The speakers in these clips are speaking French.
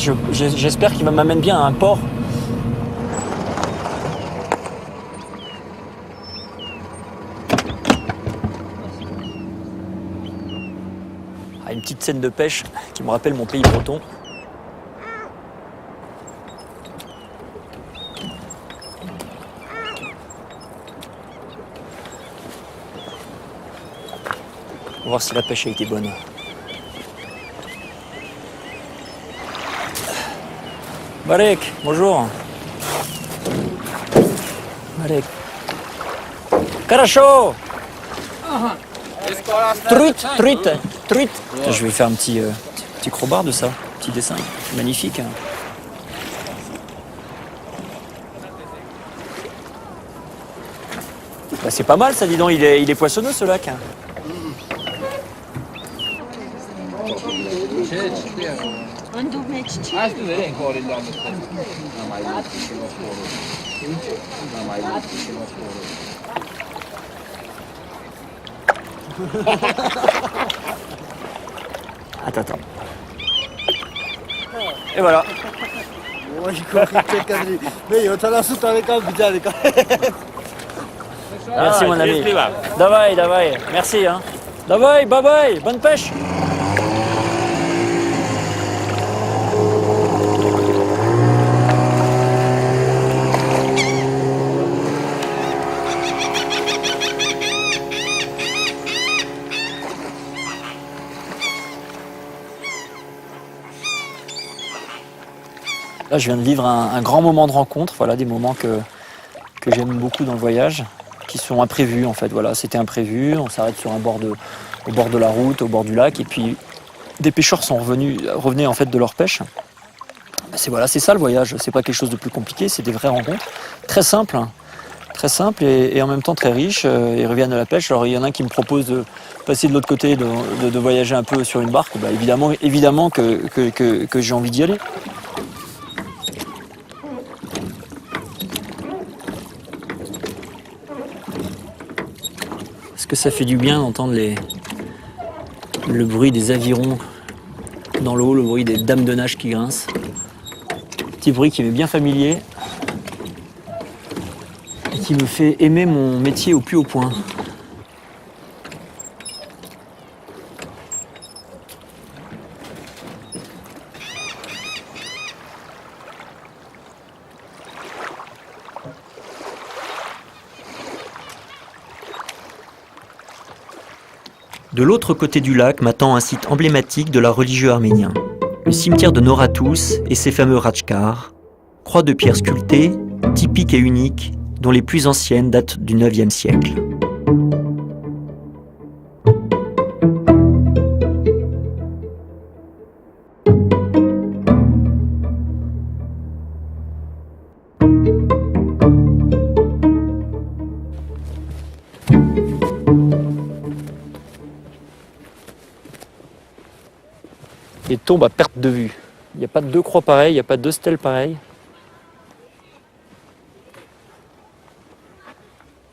compris. J'espère qu'il m'amène bien à un port. Une petite scène de pêche qui me rappelle mon pays breton. On va voir si la pêche a été bonne. Marek, bonjour. Marek. Хорошо. Truite. Je vais faire un petit crowbar de ça, petit dessin, magnifique. Bah, c'est pas mal ça, dis donc, il est poissonneux ce lac. Attends. Et voilà. Merci mon ami. Давай. Merci. Hein. Давай, bye. Bonne pêche. Là, je viens de vivre un grand moment de rencontre, voilà, des moments que j'aime beaucoup dans le voyage, qui sont imprévus en fait. Voilà, c'était imprévu, on s'arrête sur au bord de la route, au bord du lac, et puis des pêcheurs revenaient en fait de leur pêche. C'est ça le voyage, c'est pas quelque chose de plus compliqué, c'est des vraies rencontres, très simples et en même temps très riches. Ils reviennent de la pêche, alors il y en a un qui me propose de passer de l'autre côté, de voyager un peu sur une barque, bah, évidemment que j'ai envie d'y aller. Est-ce que ça fait du bien d'entendre le bruit des avirons dans l'eau, le bruit des dames de nage qui grincent. Petit bruit qui m'est bien familier et qui me fait aimer mon métier au plus haut point. De l'autre côté du lac m'attend un site emblématique de l'art religieux arménien, le cimetière de Noratous et ses fameux ratchkars, croix de pierre sculptée, typiques et uniques, dont les plus anciennes datent du IXe siècle. Et tombe à perte de vue. Il n'y a pas deux croix pareilles, il n'y a pas deux stèles pareilles.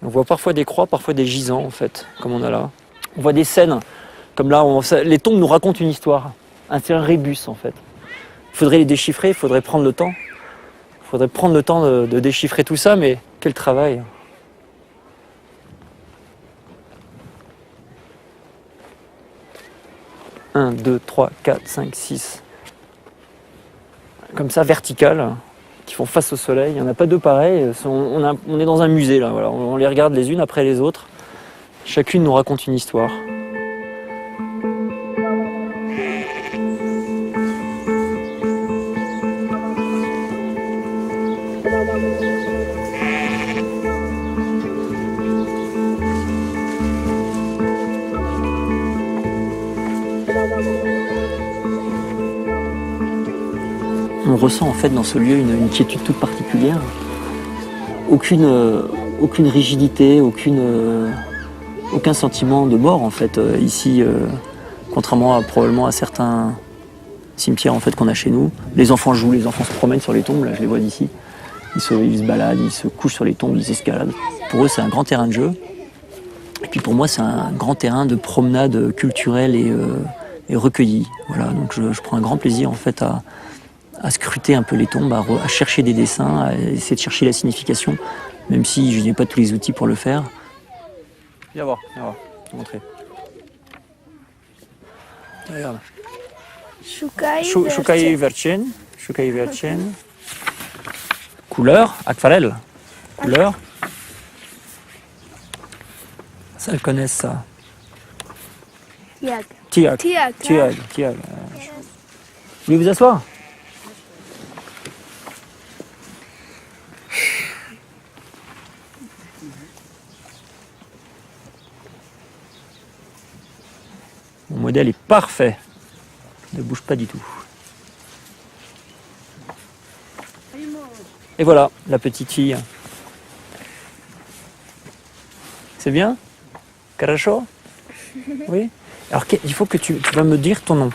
On voit parfois des croix, parfois des gisants en fait, comme on a là. On voit des scènes, comme là, les tombes nous racontent une histoire. C'est un rébus en fait. Il faudrait les déchiffrer, il faudrait prendre le temps. Il faudrait prendre le temps de déchiffrer tout ça, mais quel travail. 1, 2, 3, 4, 5, 6. Comme ça, verticales, qui font face au soleil. Il n'y en a pas deux pareilles. On est dans un musée, là. Voilà. On les regarde les unes après les autres. Chacune nous raconte une histoire. On ressent en fait dans ce lieu une quiétude toute particulière. Aucune rigidité, aucun sentiment de mort en fait ici, contrairement probablement à certains cimetières en fait qu'on a chez nous. Les enfants jouent, les enfants se promènent sur les tombes, là je les vois d'ici. Ils se baladent, ils se couchent sur les tombes, ils escaladent. Pour eux c'est un grand terrain de jeu. Et puis pour moi c'est un grand terrain de promenade culturelle et recueillie. Voilà, donc je prends un grand plaisir en fait à à scruter un peu les tombes, à chercher des dessins, à essayer de chercher la signification, même si je n'ai pas tous les outils pour le faire. Viens voir, je vais te montrer. Regarde. Shukai Verchen. Couleur, aquarelle. Couleur. Ça, elles connaissent ça. Tiag. Vous voulez vous asseoir? Mon modèle est parfait. Ne bouge pas du tout. Et voilà, la petite fille. C'est bien? Caracho? Oui? Alors, il faut que tu vas me dire ton nom.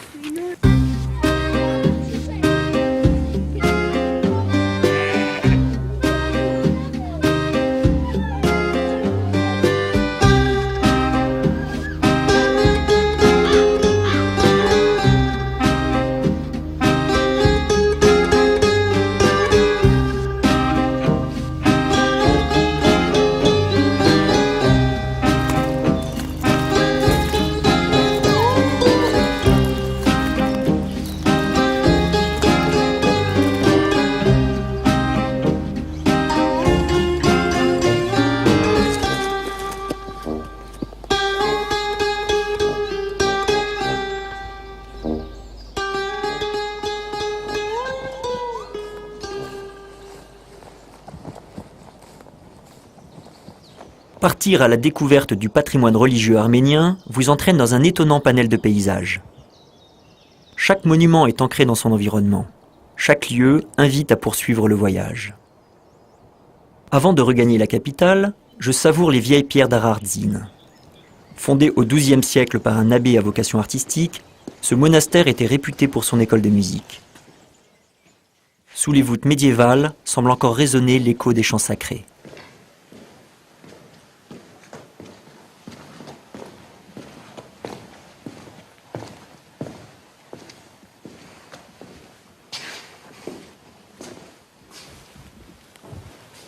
Partir à la découverte du patrimoine religieux arménien vous entraîne dans un étonnant panel de paysages. Chaque monument est ancré dans son environnement. Chaque lieu invite à poursuivre le voyage. Avant de regagner la capitale, je savoure les vieilles pierres d'Arardzin. Fondé au XIIe siècle par un abbé à vocation artistique, ce monastère était réputé pour son école de musique. Sous les voûtes médiévales semble encore résonner l'écho des chants sacrés.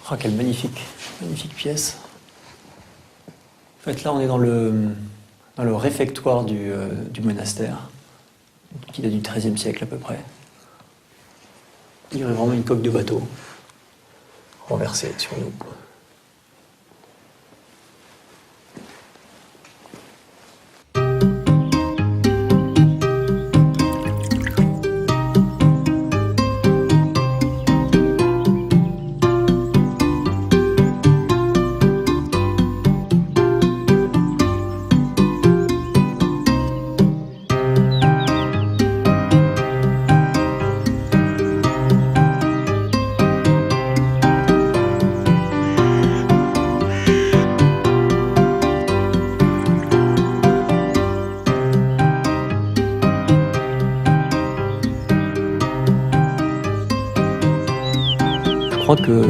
Oh, quelle magnifique pièce. En fait, là, on est dans le réfectoire du monastère, qui date du XIIIe siècle à peu près. Il y aurait vraiment une coque de bateau renversée sur nous. Je crois que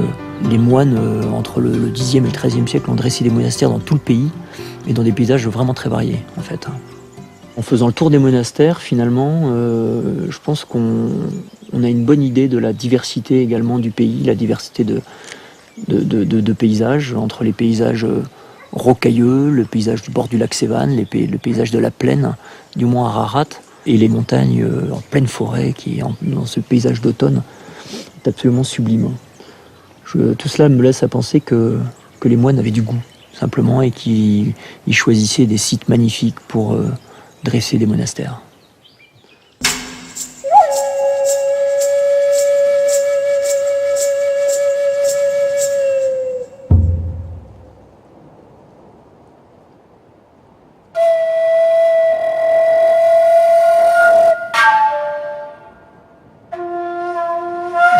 les moines, entre le Xe et le XIIIe siècle, ont dressé des monastères dans tout le pays et dans des paysages vraiment très variés, en fait. En faisant le tour des monastères, finalement, je pense qu'on a une bonne idée de la diversité également du pays, la diversité de paysages, entre les paysages rocailleux, le paysage du bord du lac Sévan, le paysage de la plaine du mont Ararat, et les montagnes en pleine forêt, qui, dans ce paysage d'automne, est absolument sublime. Tout cela me laisse à penser que les moines avaient du goût, simplement, et qu'ils choisissaient des sites magnifiques pour dresser des monastères.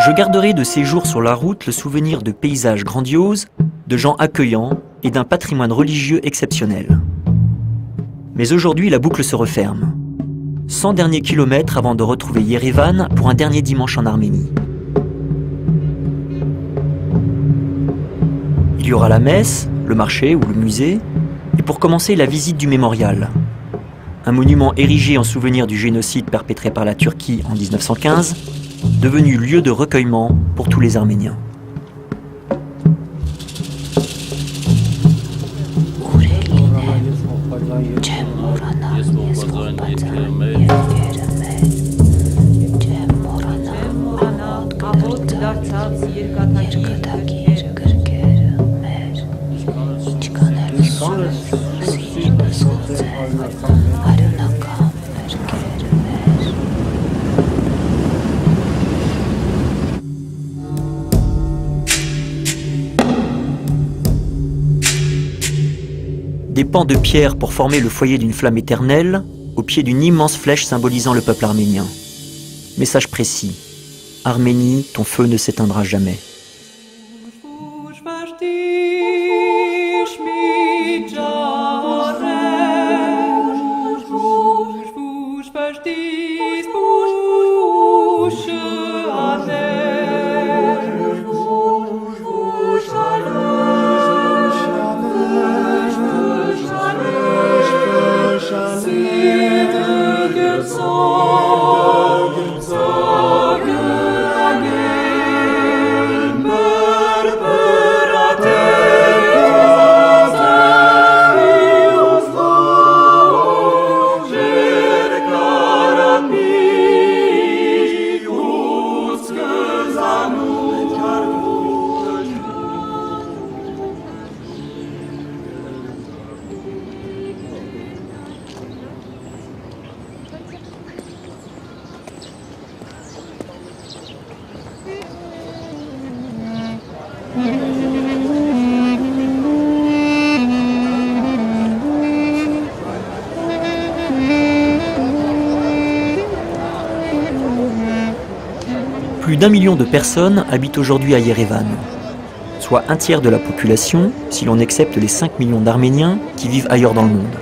Je garderai de ces jours sur la route le souvenir de paysages grandioses, de gens accueillants et d'un patrimoine religieux exceptionnel. Mais aujourd'hui, la boucle se referme. 100 derniers kilomètres avant de retrouver Yerevan pour un dernier dimanche en Arménie. Il y aura la messe, le marché ou le musée, et pour commencer la visite du mémorial. Un monument érigé en souvenir du génocide perpétré par la Turquie en 1915, devenu lieu de recueillement pour tous les Arméniens. Des pans de pierre pour former le foyer d'une flamme éternelle, au pied d'une immense flèche symbolisant le peuple arménien. Message précis. Arménie, ton feu ne s'éteindra jamais. Plus d'1 million de personnes habitent aujourd'hui à Yerevan, soit un tiers de la population si l'on accepte les 5 millions d'Arméniens qui vivent ailleurs dans le monde.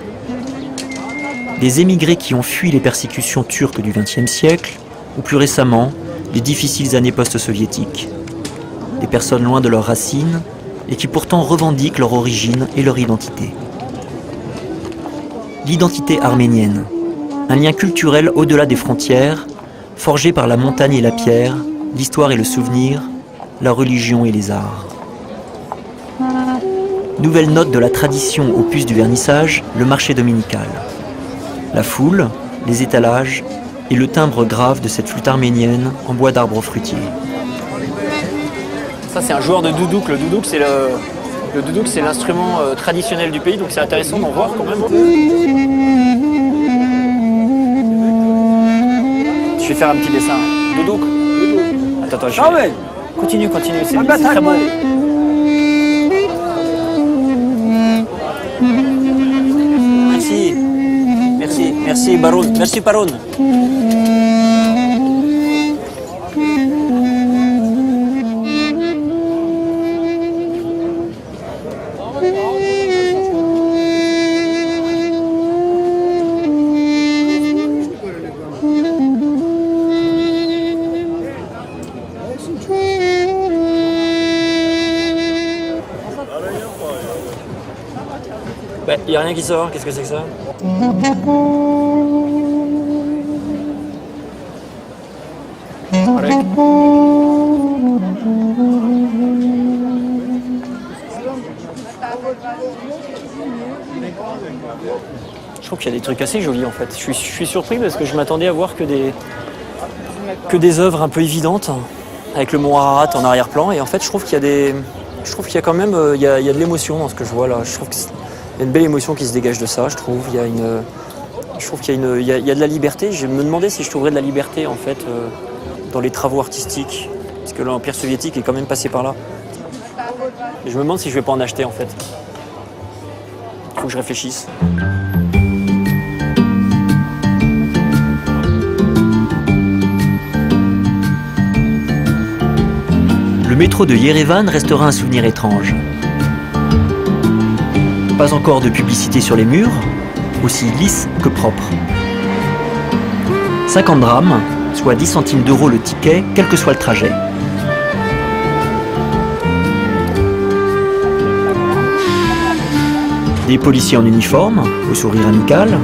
Des émigrés qui ont fui les persécutions turques du XXe siècle, ou plus récemment, les difficiles années post-soviétiques. Des personnes loin de leurs racines et qui pourtant revendiquent leur origine et leur identité. L'identité arménienne, un lien culturel au-delà des frontières, forgé par la montagne et la pierre, l'histoire et le souvenir, la religion et les arts. Nouvelle note de la tradition au puce du vernissage, le marché dominical. La foule, les étalages et le timbre grave de cette flûte arménienne en bois d'arbre fruitier. Ça, c'est un joueur de doudouk. Le doudouk, c'est l'instrument traditionnel du pays, donc c'est intéressant d'en voir quand même. Je vais faire un petit dessin. Doudouk. Attends, je vais... Continue, c'est très beau. Merci Baroun. Merci Baroun. Il n'y a rien qui sort, qu'est-ce que c'est que ça? Je trouve qu'il y a des trucs assez jolis en fait. Je suis surpris parce que je m'attendais à voir que des œuvres un peu évidentes, avec le mont Ararat en arrière-plan, et en fait je trouve qu'il y a quand même il y a de l'émotion dans ce que je vois là. Je trouve qu'il y a une belle émotion qui se dégage de ça, je trouve. Je trouve qu'il y a de la liberté. Je me demandais si je trouverais de la liberté en fait dans les travaux artistiques, parce que l'Empire soviétique est quand même passé par là. Et je me demande si je vais pas en acheter en fait. Il faut que je réfléchisse. Le métro de Yerevan restera un souvenir étrange. Pas encore de publicité sur les murs, aussi lisse que propre. 50 drams, soit 10 centimes d'euros le ticket, quel que soit le trajet. Des policiers en uniforme, au sourire amical,